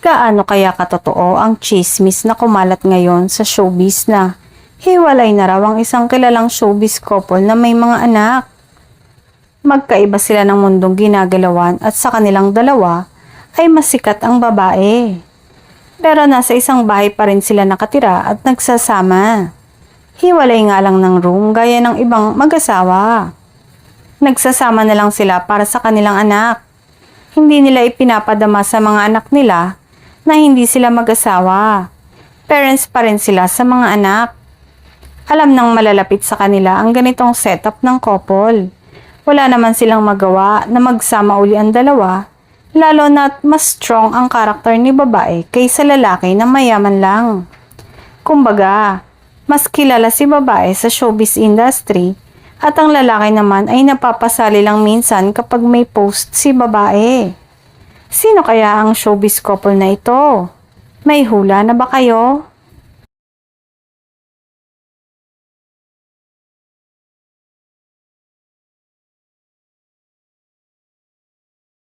Gaano kaya katotoo ang chismis na kumalat ngayon sa showbiz na hiwalay na raw ang isang kilalang showbiz couple na may mga anak? Magkaiba sila ng mundong ginagalawan at sa kanilang dalawa ay masikat ang babae. Pero nasa isang bahay pa rin sila nakatira at nagsasama. Hiwalay nga lang ng room gaya ng ibang mag-asawa. Nagsasama na lang sila para sa kanilang anak. Hindi nila ipinapadama sa mga anak nila na hindi sila mag-asawa. Parents pa rin sila sa mga anak. Alam ng malalapit sa kanila ang ganitong setup ng couple. Wala naman silang magawa na magsama uli ang dalawa, lalo na't mas strong ang karakter ni babae kaysa lalaki na mayaman lang. Kumbaga, mas kilala si babae sa showbiz industry at ang lalaki naman ay napapasali lang minsan kapag may post si babae. Sino kaya ang showbiz couple na ito? May hula na ba kayo?